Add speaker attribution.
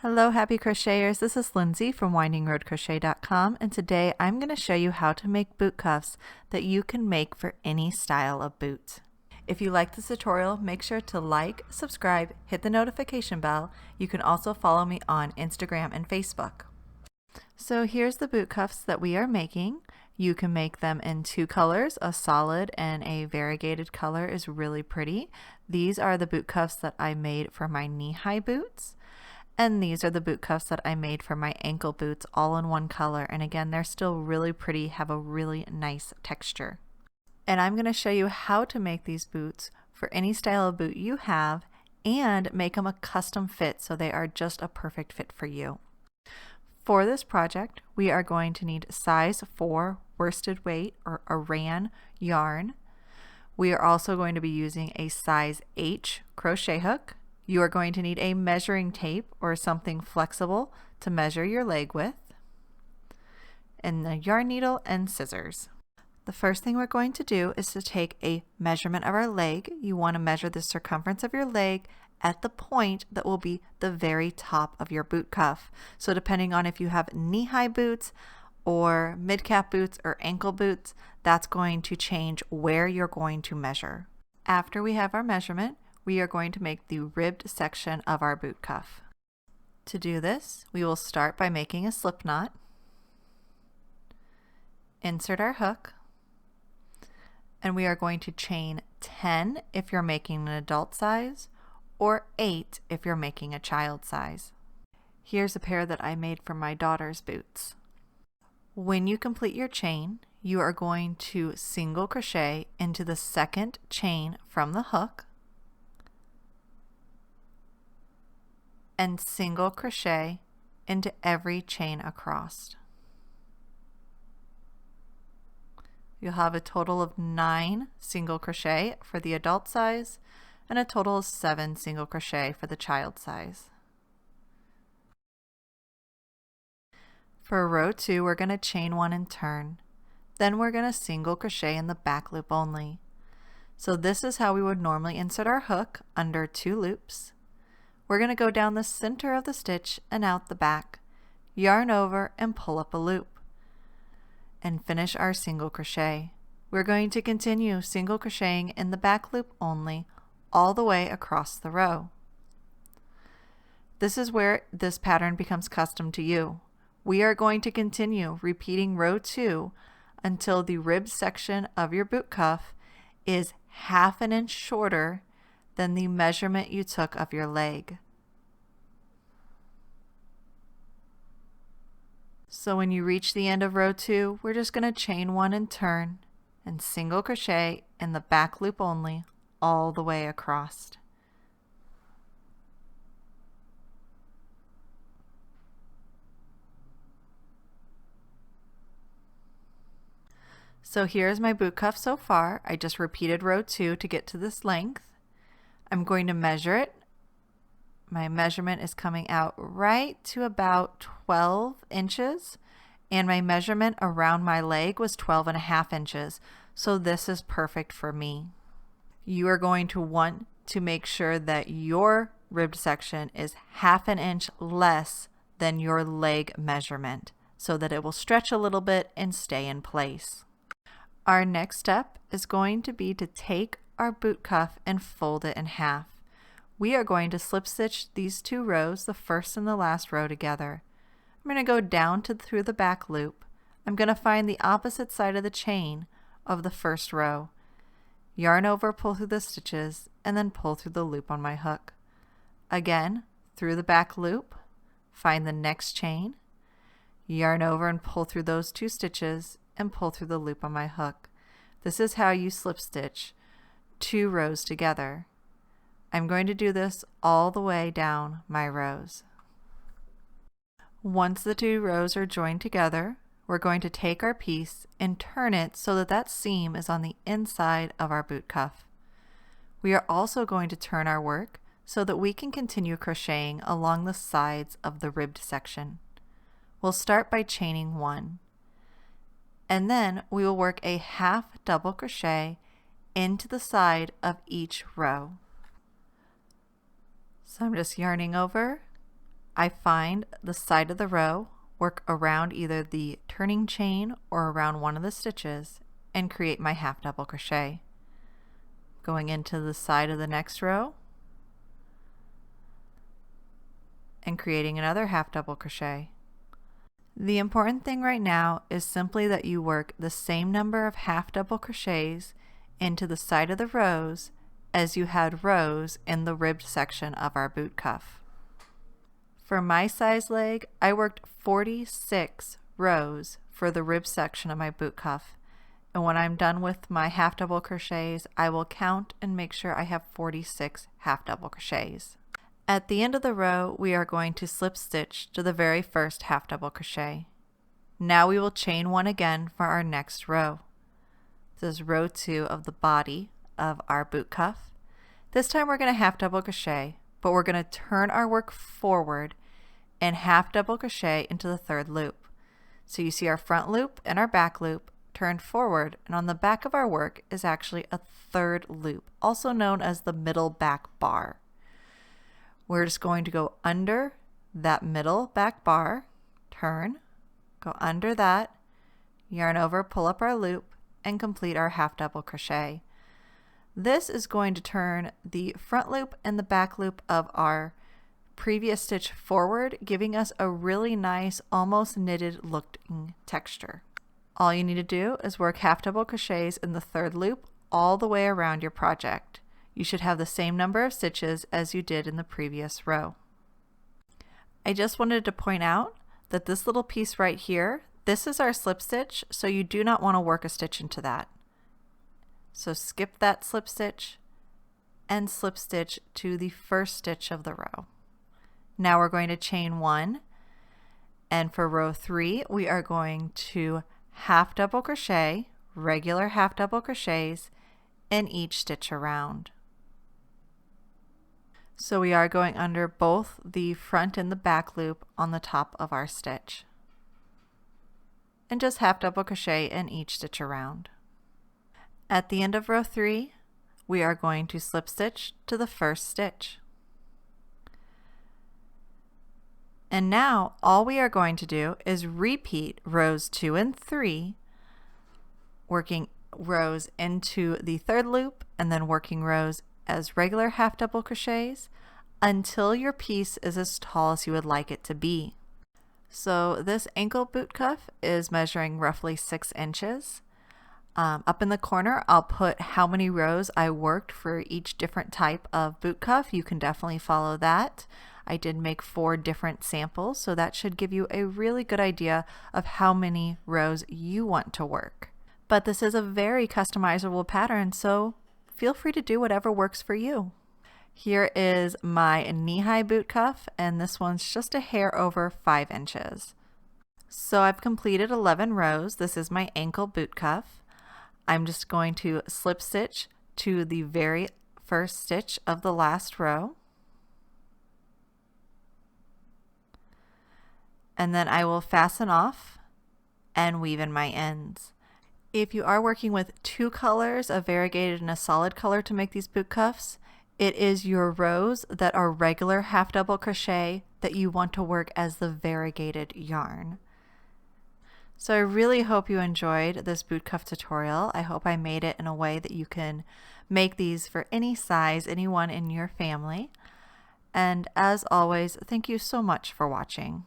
Speaker 1: Hello happy crocheters, this is Lindsay from windingroadcrochet.com, and today I'm going to show you how to make boot cuffs that you can make for any style of boot. If you like this tutorial, make sure to like, subscribe, hit the notification bell. You can also follow me on Instagram and Facebook. So here's the boot cuffs that we are making. You can make them in two colors, a solid and a variegated color is really pretty. These are the boot cuffs that I made for my knee-high boots. And these are the boot cuffs that I made for my ankle boots, all in one color. And again, they're still really pretty, have a really nice texture. And I'm going to show you how to make these boots for any style of boot you have and make them a custom fit so they are just a perfect fit for you. For this project, we are going to need size 4 worsted weight or Aran yarn. We are also going to be using a size H crochet hook. You are going to need a measuring tape or something flexible to measure your leg with, and a yarn needle and scissors. The first thing we're going to do is to take a measurement of our leg. You want to measure the circumference of your leg at the point that will be the very top of your boot cuff. So depending on if you have knee-high boots or mid-calf boots or ankle boots, that's going to change where you're going to measure. After we have our measurement, we are going to make the ribbed section of our boot cuff. To do this, we will start by making a slip knot, insert our hook, and we are going to chain 10 if you're making an adult size, or 8 if you're making a child size. Here's a pair that I made for my daughter's boots. When you complete your chain, you are going to single crochet into the second chain from the hook, and single crochet into every chain across. You'll have a total of 9 single crochet for the adult size and a total of 7 single crochet for the child size. For row 2, we're going to chain 1 and turn. Then we're going to single crochet in the back loop only. So this is how we would normally insert our hook under 2 loops. We're going to go down the center of the stitch and out the back, yarn over and pull up a loop, and finish our single crochet. We're going to continue single crocheting in the back loop only all the way across the row. This is where this pattern becomes custom to you. We are going to continue repeating row 2 until the rib section of your boot cuff is 1/2 inch shorter than the measurement you took of your leg. So when you reach the end of row 2, we're just going to chain 1 and turn and single crochet in the back loop only all the way across. So here's my boot cuff so far. I just repeated row 2 to get to this length. I'm going to measure it. My measurement is coming out right to about 12 inches, and my measurement around my leg was 12.5 inches. So this is perfect for me. You are going to want to make sure that your ribbed section is 1/2 inch less than your leg measurement so that it will stretch a little bit and stay in place. Our next step is going to be to take our boot cuff and fold it in half. We are going to slip stitch these 2 rows, the first and the last row, together. I'm going to go down through the back loop. I'm going to find the opposite side of the chain of the first row. Yarn over, pull through the stitches, and then pull through the loop on my hook. Again, through the back loop, find the next chain, yarn over and pull through those 2 stitches, and pull through the loop on my hook. This is how you slip stitch 2 rows together. I'm going to do this all the way down my rows. Once the 2 rows are joined together, we're going to take our piece and turn it so that that seam is on the inside of our boot cuff. We are also going to turn our work so that we can continue crocheting along the sides of the ribbed section. We'll start by chaining 1, and then we will work a 1/2 double crochet into the side of each row. So I'm just yarning over, I find the side of the row, work around either the turning chain or around one of the stitches, and create my half double crochet. Going into the side of the next row and creating another half double crochet. The important thing right now is simply that you work the same number of half double crochets into the side of the rows as you had rows in the ribbed section of our boot cuff. For my size leg, I worked 46 rows for the rib section of my boot cuff. And when I'm done with my half double crochets, I will count and make sure I have 46 half double crochets. At the end of the row, we are going to slip stitch to the very first half double crochet. Now we will chain one again for our next row. This is row 2 of the body of our boot cuff. This time we're going to half double crochet, but we're going to turn our work forward and half double crochet into the third loop. So you see our front loop and our back loop turned forward, and on the back of our work is actually a third loop, also known as the middle back bar. We're just going to go under that middle back bar, turn, go under that, yarn over, pull up our loop, and complete our half double crochet. This is going to turn the front loop and the back loop of our previous stitch forward, giving us a really nice, almost knitted looking texture. All you need to do is work half double crochets in the third loop all the way around your project. You should have the same number of stitches as you did in the previous row. I just wanted to point out that this little piece right here, this is our slip stitch, so you do not want to work a stitch into that. So skip that slip stitch and slip stitch to the first stitch of the row. Now we're going to chain one, and for row 3 we are going to half double crochet, regular half double crochets in each stitch around. So we are going under both the front and the back loop on the top of our stitch, and just half double crochet in each stitch around. At the end of row 3 we are going to slip stitch to the first stitch. And now all we are going to do is repeat rows 2 and 3, working rows into the third loop and then working rows as regular half double crochets until your piece is as tall as you would like it to be. So this ankle boot cuff is measuring roughly 6 inches. Up in the corner I'll put how many rows I worked for each different type of boot cuff. You can definitely follow that. I did make 4 different samples, so that should give you a really good idea of how many rows you want to work. But this is a very customizable pattern, so feel free to do whatever works for you. Here is my knee-high boot cuff, and this one's just a hair over 5 inches. So I've completed 11 rows. This is my ankle boot cuff. I'm just going to slip stitch to the very first stitch of the last row. And then I will fasten off and weave in my ends. If you are working with 2 colors, a variegated and a solid color, to make these boot cuffs, it is your rows that are regular half double crochet that you want to work as the variegated yarn. So I really hope you enjoyed this boot cuff tutorial. I hope I made it in a way that you can make these for any size, anyone in your family. And as always, thank you so much for watching.